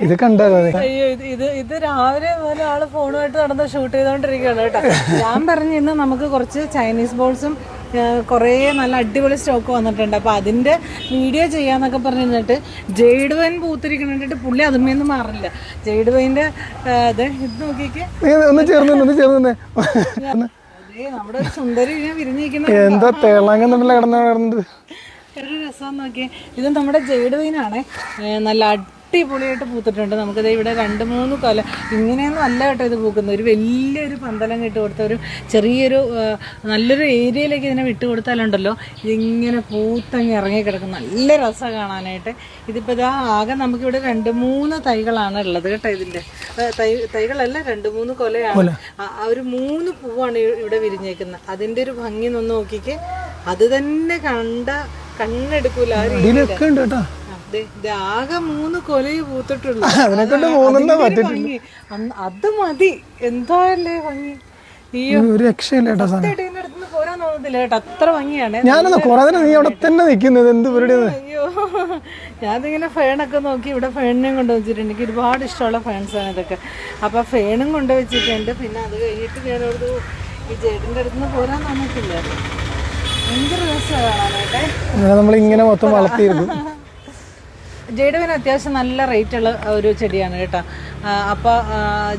ഇത് കണ്ടോ? അയ്യോ ഇത് രാവിലെ പോലെ ആള് ഫോണുമായിട്ട് നടന്ന് ഷൂട്ട് ചെയ്തോണ്ടിരിക്കുകയാണ് കേട്ടോ. ഞാൻ പറഞ്ഞു ഇന്ന് നമുക്ക് കുറച്ച് ചൈനീസ് ബോൾസും കുറേ നല്ല അടിപൊളി സ്റ്റോക്ക് വന്നിട്ടുണ്ട്. അപ്പോൾ അതിൻ്റെ വീഡിയോ ചെയ്യാന്നൊക്കെ പറഞ്ഞിരുന്നിട്ട് ജെയ്ഡ് വൈൻ പൂത്തിരിക്കണിട്ട് പുള്ളി അതുമേന്ന് മാറില്ല. ജെയ്ഡ് വൈൻ്റെ ഇത് നോക്കിക്കേ, നമ്മുടെ സുന്ദരി വിരിഞ്ഞിരിക്കുന്ന എന്താ തേളാങ്ങുന്നുണ്ടല്ലോ കിടന്നത്. ഒരു രസം നോക്കിയേ. ഇത് നമ്മുടെ ജെയ്ഡ് വൈനാണ്. നല്ല അടിപൊളിയായിട്ട് പൂത്തിട്ടുണ്ട്. നമുക്കിത് ഇവിടെ 2-3 കൊല ഇങ്ങനെയൊന്നും അല്ല കേട്ടോ ഇത് പൂക്കുന്നത്. ഒരു വലിയൊരു പന്തലം ഇട്ട് കൊടുത്ത ഒരു ചെറിയൊരു നല്ലൊരു ഏരിയയിലേക്ക് ഇതിനെ വിട്ട് കൊടുത്താലുണ്ടല്ലോ ഇതിങ്ങനെ പൂത്തങ്ങ് ഇറങ്ങി കിടക്കും. നല്ല രസമാണ് കാണാനായിട്ട്. ഇതിപ്പോൾ ഇതാ ആകെ നമുക്കിവിടെ 2-3 തൈകളാണ് ഉള്ളത് കേട്ടോ. ഇതിൻ്റെ തൈകളല്ല 2-3 കൊലയാണ്. ഒരു 3 പൂവാണ് ഇവിടെ വിരിഞ്ഞേക്കുന്നത്. അതിൻ്റെ ഒരു ഭംഗി ഒന്ന് നോക്കിക്ക്. അത് തന്നെ കണ്ണെടുക്കൂല. ആകെ 3 കൊലയെ പൂത്തിട്ടുള്ളൂ. അത് മതി. എന്താല്ലേ ഭംഗി. പോരാൻ തോന്നത്തില്ല കേട്ടോ, അത്ര ഭംഗിയാണ്. അയ്യോ, ഞാനിങ്ങനെ ഫേണൊക്കെ നോക്കി ഇവിടെ ഫേണിനെയും കൊണ്ട് വെച്ചിട്ടുണ്ട്. എനിക്ക് ഒരുപാട് ഇഷ്ടമുള്ള ഫേൺസാണ് ഇതൊക്കെ. അപ്പൊ ഫേണും കൊണ്ട് വെച്ചിട്ടുണ്ട്. പിന്നെ അത് കഴിഞ്ഞിട്ട് ഞാനോട് ഈ ജേഡിന്റെ അടുത്തുനിന്ന് പോരാൻ തോന്നിട്ടില്ല. ഭയങ്കര രസമാണ് കാണാനായിട്ട്. നമ്മളിങ്ങനെ മൊത്തം വളർത്തിയിരുന്നു. ജെയ്ഡുവിന് അത്യാവശ്യം നല്ല റേറ്റുള്ള ഒരു ചെടിയാണ് കേട്ടോ. അപ്പോൾ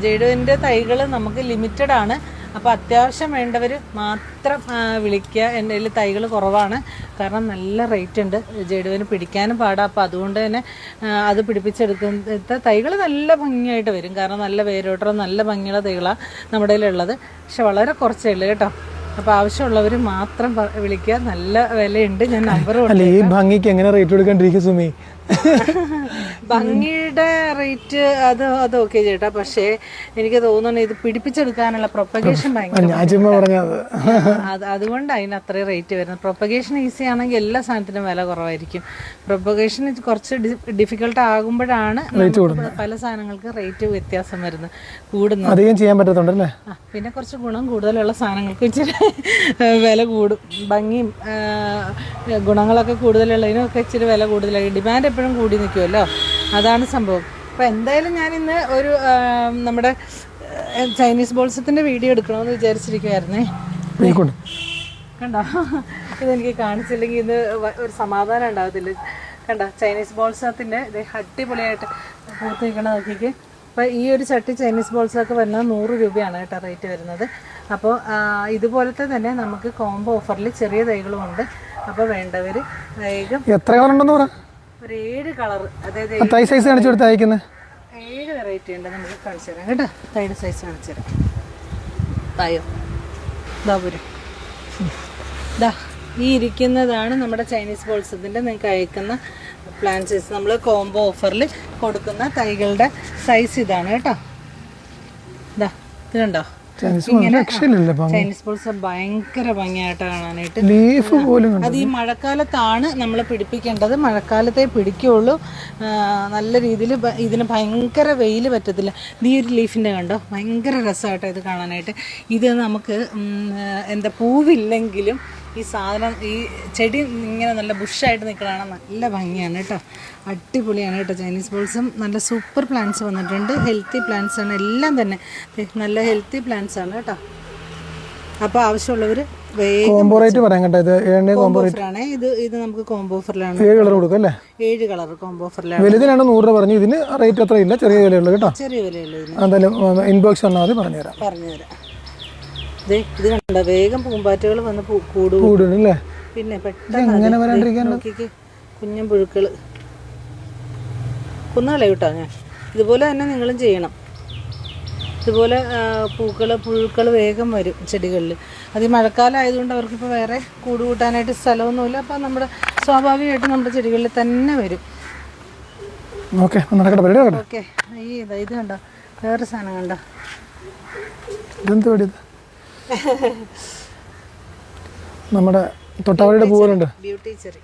ജെയ്ഡുവിൻ്റെ തൈകൾ നമുക്ക് ലിമിറ്റഡ് ആണ്. അപ്പോൾ അത്യാവശ്യം വേണ്ടവർ മാത്രം വിളിക്കുക. എൻ്റെ കയ്യിൽ തൈകൾ കുറവാണ്, കാരണം നല്ല റേറ്റ് ഉണ്ട്. ജെയ്ഡുവിന് പിടിക്കാനും പാടാം. അപ്പോൾ അതുകൊണ്ട് തന്നെ അത് പിടിപ്പിച്ചെടുക്കുന്ന തൈകൾ നല്ല ഭംഗിയായിട്ട് വരും. കാരണം നല്ല വേരോട്ടം നല്ല ഭംഗിയുള്ള തൈകളാണ് നമ്മുടെ കയ്യിലുള്ളത്. പക്ഷെ വളരെ കുറച്ചേ ഉള്ളൂ കേട്ടോ. അപ്പോൾ ആവശ്യമുള്ളവർ മാത്രം വിളിക്കുക. നല്ല വിലയുണ്ട്. ഞാൻ നമ്പർ കൊടുത്തു. ഈ ഭംഗിക്ക് എങ്ങനെ റേറ്റ് കൊടുക്കാണ്ടിരിക്കും സുമി? ഭംഗിയുടെ റേറ്റ് അത് ഓക്കെ ചേട്ടാ. പക്ഷേ എനിക്ക് തോന്നുന്നു ഇത് പിടിപ്പിച്ചെടുക്കാനുള്ള പ്രൊപ്പഗേഷൻ അതുകൊണ്ട് അതിന് അത്രയും റേറ്റ് വരുന്നത്. പ്രൊപ്പഗേഷൻ ഈസി ആണെങ്കിൽ എല്ലാ സാധനത്തിനും വില കുറവായിരിക്കും. പ്രൊപ്പഗേഷൻ കുറച്ച് ഡിഫിക്കൽട്ട് ആകുമ്പോഴാണ് പല സാധനങ്ങൾക്ക് റേറ്റ് വ്യത്യാസം വരുന്നത്, കൂടുന്നത്. അധികം ചെയ്യാൻ പറ്റത്തുണ്ടല്ലേ. പിന്നെ കുറച്ച് ഗുണം കൂടുതലുള്ള സാധനങ്ങൾക്ക് ഇച്ചിരി വില കൂടും. ഭംഗിയും ഗുണങ്ങളൊക്കെ കൂടുതലുള്ളതിനൊക്കെ ഇച്ചിരി വില കൂടുതലായി. ഡിമാൻഡ് എപ്പോഴും കൂടി നിൽക്കുമല്ലോ, അതാണ് സംഭവം. അപ്പോൾ എന്തായാലും ഞാൻ ഇന്ന് ഒരു നമ്മുടെ ചൈനീസ് ബോൾസത്തിൻ്റെ വീഡിയോ എടുക്കണമെന്ന് വിചാരിച്ചിരിക്കുമായിരുന്നേ. കണ്ടോ, ഇതെനിക്ക് കാണിച്ചില്ലെങ്കിൽ ഇത് ഒരു സമാധാനം ഉണ്ടാകത്തില്ല. കണ്ടോ, ചൈനീസ് ബോൾസത്തിൻ്റെ ഇത് അടിപൊളിയായിട്ട് പൂത്ത് നിൽക്കണ നോക്കിക്ക്. അപ്പോൾ ഈ ഒരു ചട്ടി ചൈനീസ് ബോൾസൊക്കെ വരുന്നത് 100 രൂപയാണ് കേട്ടോ റേറ്റ് വരുന്നത്. അപ്പോൾ ഇതുപോലത്തെ തന്നെ നമുക്ക് കോംബോ ഓഫറിൽ ചെറിയ തൈകളും ഉണ്ട്. അപ്പോൾ വേണ്ടവർ വേഗം. എത്ര കളറുണ്ടെന്ന് പറ? ഒരു 7 കളർ, അതായത് 7 വെറൈറ്റി ഉണ്ട്. നമുക്ക് കാണിച്ചു തരാം കേട്ടോ. തൈയുടെ സൈസ് കാണിച്ചു തരാം. തായോ ദാപുരം ദാ ഈ ഇരിക്കുന്നതാണ് നമ്മുടെ ചൈനീസ് ബോൾസത്തിൻ്റെ നിങ്ങൾക്ക് അയക്കുന്ന പ്ലാൻ സൈസ്. നമ്മൾ കോംബോ ഓഫറിൽ കൊടുക്കുന്ന തൈകളുടെ സൈസ് ഇതാണ് കേട്ടോ. ഇതാ ഇത് കണ്ടോ, ചൈനീസ് ബോൾസ് ഭയങ്കര ഭംഗിയായിട്ട് കാണാനായിട്ട്. അത് ഈ മഴക്കാലത്താണ് നമ്മൾ പിടിപ്പിക്കേണ്ടത്. മഴക്കാലത്തെ പിടിക്കുള്ളൂ. നല്ല രീതിയിൽ ഇതിന് ഭയങ്കര വെയിൽ പറ്റത്തില്ല. ഈ ഒരു ലീഫിൻ്റെ കണ്ടോ, ഭയങ്കര രസമായിട്ടോ ഇത് കാണാനായിട്ട്. ഇത് നമുക്ക് എന്താ പൂവില്ലെങ്കിലും ഈ സാധനം ഈ ചെടി ഇങ്ങനെ നല്ല ബുഷായിട്ട് നിൽക്കണതാണ് നല്ല ഭംഗിയാണ് കേട്ടോ. അടിപൊളിയാണ് കേട്ടോ. ചൈനീസ് ബോൾസും നല്ല സൂപ്പർ പ്ലാന്റ്സ് വന്നിട്ടുണ്ട്. ഹെൽത്തി പ്ലാന്റ്സ് ആണ് എല്ലാം തന്നെ, നല്ല ഹെൽത്തി പ്ലാന്റ്സ് ആണ് കേട്ടോ. അപ്പോൾ ആവശ്യമുള്ളവർ കോംബോ റേറ്റ് പറയാൻ കേട്ടോ. ഇത് നമുക്ക് കോംബോ ഓഫറിലാണ്. 7 കളർ കൊടുക്കും അല്ലേ? 7 കളർ കോംബോ ഓഫറിലാണ്. വലുതിനാണ് 100 രൂപ പറഞ്ഞു. ഇതിന് റേറ്റ് അത്ര ഇല്ല, ചെറിയ വിലയുള്ളൂ കേട്ടോ. ചെറിയ വിലയുള്ളൂ. എന്തായാലും ഇൻബോക്സ് വന്നാൽ മതി, പറഞ്ഞുതരാം. ഇത് കണ്ടോ, വേഗം പൂമ്പാറ്റകൾ വന്ന് കൂടും. പിന്നെ പെട്ടെന്ന് കുഞ്ഞൻ പുഴുക്കൾ കൊന്നുകളയും കേട്ടോ. ഞാൻ ഇതുപോലെ തന്നെ നിങ്ങളും ചെയ്യണം. ഇതുപോലെ പുഴുക്കൾ വേഗം വരും ചെടികളിൽ. അത് ഈ മഴക്കാലം ആയതുകൊണ്ട് അവർക്കിപ്പോൾ വേറെ കൂട് കൂട്ടാനായിട്ട് സ്ഥലമൊന്നുമില്ല. അപ്പം നമ്മുടെ സ്വാഭാവികമായിട്ടും നമ്മുടെ ചെടികളിൽ തന്നെ വരും. ഓക്കെ, ഇത് കണ്ടോ, വേറെ സാധനം കണ്ടോ, നമ്മുടെ തൊട്ടാവളിയുടെ പൂവുണ്ട്, ബ്യൂട്ടി ചെറി.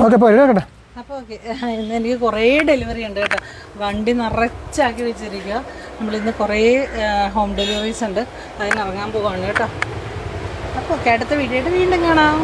ഓക്കെ, അപ്പോൾ ഓക്കെ, ഇന്ന് എനിക്ക് കുറേ ഡെലിവറി ഉണ്ട് കേട്ടോ. വണ്ടി നിറച്ചാക്കി വെച്ചിരിക്കുക. നമ്മളിന്ന് കുറേ ഹോം ഡെലിവറീസ് ഉണ്ട്, അതിനിറങ്ങാൻ പോവാണ് കേട്ടോ. അപ്പോൾ അടുത്ത വീഡിയോ ആയിട്ട് വീണ്ടും കാണാം.